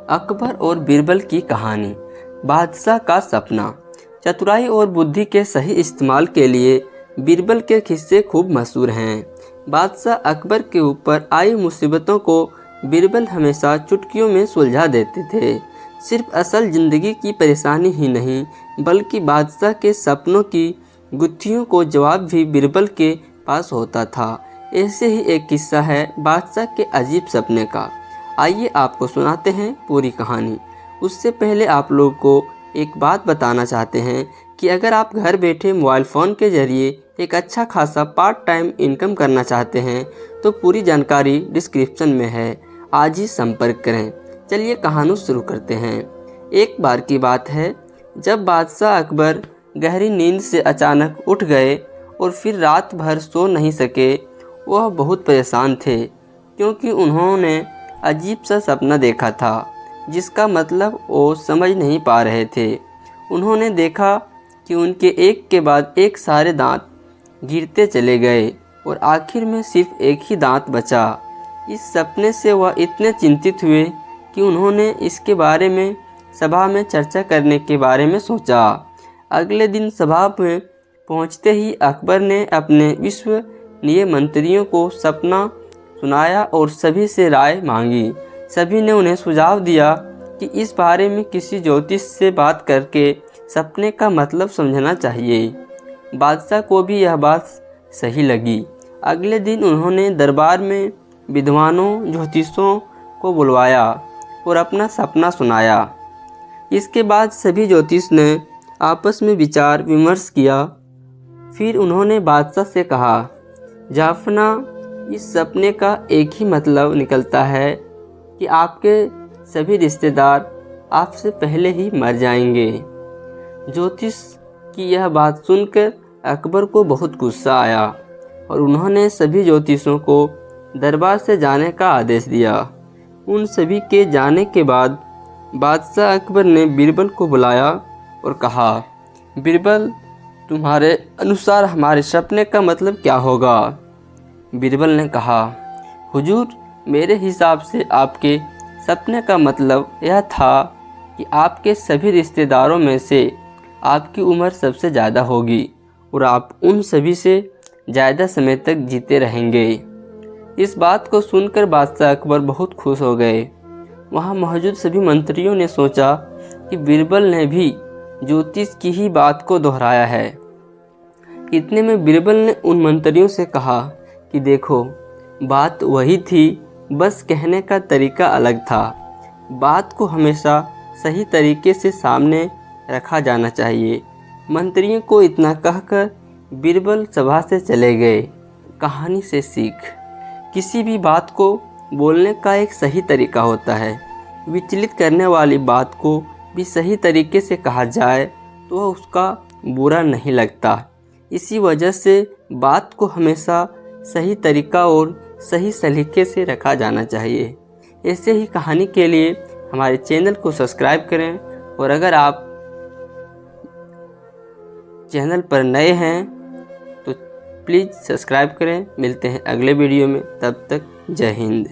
अकबर और बीरबल की कहानी। बादशाह का सपना। चतुराई और बुद्धि के सही इस्तेमाल के लिए बीरबल के किस्से खूब मशहूर हैं। बादशाह अकबर के ऊपर आई मुसीबतों को बीरबल हमेशा चुटकियों में सुलझा देते थे। सिर्फ असल ज़िंदगी की परेशानी ही नहीं, बल्कि बादशाह के सपनों की गुत्थियों को जवाब भी बीरबल के पास होता था। ऐसे ही एक किस्सा है बादशाह के अजीब सपने का। आइए आपको सुनाते हैं पूरी कहानी। उससे पहले आप लोग को एक बात बताना चाहते हैं कि अगर आप घर बैठे मोबाइल फ़ोन के ज़रिए एक अच्छा खासा पार्ट टाइम इनकम करना चाहते हैं तो पूरी जानकारी डिस्क्रिप्शन में है, आज ही संपर्क करें। चलिए कहानी शुरू करते हैं। एक बार की बात है जब बादशाह अकबर गहरी नींद से अचानक उठ गए और फिर रात भर सो नहीं सके। वह बहुत परेशान थे क्योंकि उन्होंने अजीब सा सपना देखा था जिसका मतलब वो समझ नहीं पा रहे थे। उन्होंने देखा कि उनके एक के बाद एक सारे दांत गिरते चले गए और आखिर में सिर्फ एक ही दांत बचा। इस सपने से वह इतने चिंतित हुए कि उन्होंने इसके बारे में सभा में चर्चा करने के बारे में सोचा। अगले दिन सभा में पहुंचते ही अकबर ने अपने विश्वसनीय मंत्रियों को सपना सुनाया और सभी से राय मांगी। सभी ने उन्हें सुझाव दिया कि इस बारे में किसी ज्योतिष से बात करके सपने का मतलब समझना चाहिए। बादशाह को भी यह बात सही लगी। अगले दिन उन्होंने दरबार में विद्वानों ज्योतिषों को बुलवाया और अपना सपना सुनाया। इसके बाद सभी ज्योतिष ने आपस में विचार विमर्श किया। फिर उन्होंने बादशाह से कहा, जाफना, इस सपने का एक ही मतलब निकलता है कि आपके सभी रिश्तेदार आपसे पहले ही मर जाएंगे। ज्योतिष की यह बात सुनकर अकबर को बहुत गुस्सा आया और उन्होंने सभी ज्योतिषों को दरबार से जाने का आदेश दिया। उन सभी के जाने के बाद बादशाह अकबर ने बीरबल को बुलाया और कहा, बीरबल, तुम्हारे अनुसार हमारे सपने का मतलब क्या होगा? बीरबल ने कहा, हुजूर, मेरे हिसाब से आपके सपने का मतलब यह था कि आपके सभी रिश्तेदारों में से आपकी उम्र सबसे ज़्यादा होगी और आप उन सभी से ज़्यादा समय तक जीते रहेंगे। इस बात को सुनकर बादशाह अकबर बहुत खुश हो गए। वहाँ मौजूद सभी मंत्रियों ने सोचा कि बीरबल ने भी ज्योतिष की ही बात को दोहराया है। इतने में बीरबल ने उन मंत्रियों से कहा कि देखो, बात वही थी, बस कहने का तरीका अलग था। बात को हमेशा सही तरीके से सामने रखा जाना चाहिए। मंत्रियों को इतना कहकर बीरबल सभा से चले गए। कहानी से सीख। किसी भी बात को बोलने का एक सही तरीका होता है। विचलित करने वाली बात को भी सही तरीके से कहा जाए तो वह उसका बुरा नहीं लगता। इसी वजह से बात को हमेशा सही तरीका और सही सलीके से रखा जाना चाहिए। ऐसे ही कहानी के लिए हमारे चैनल को सब्सक्राइब करें और अगर आप चैनल पर नए हैं तो प्लीज़ सब्सक्राइब करें। मिलते हैं अगले वीडियो में, तब तक जय हिंद।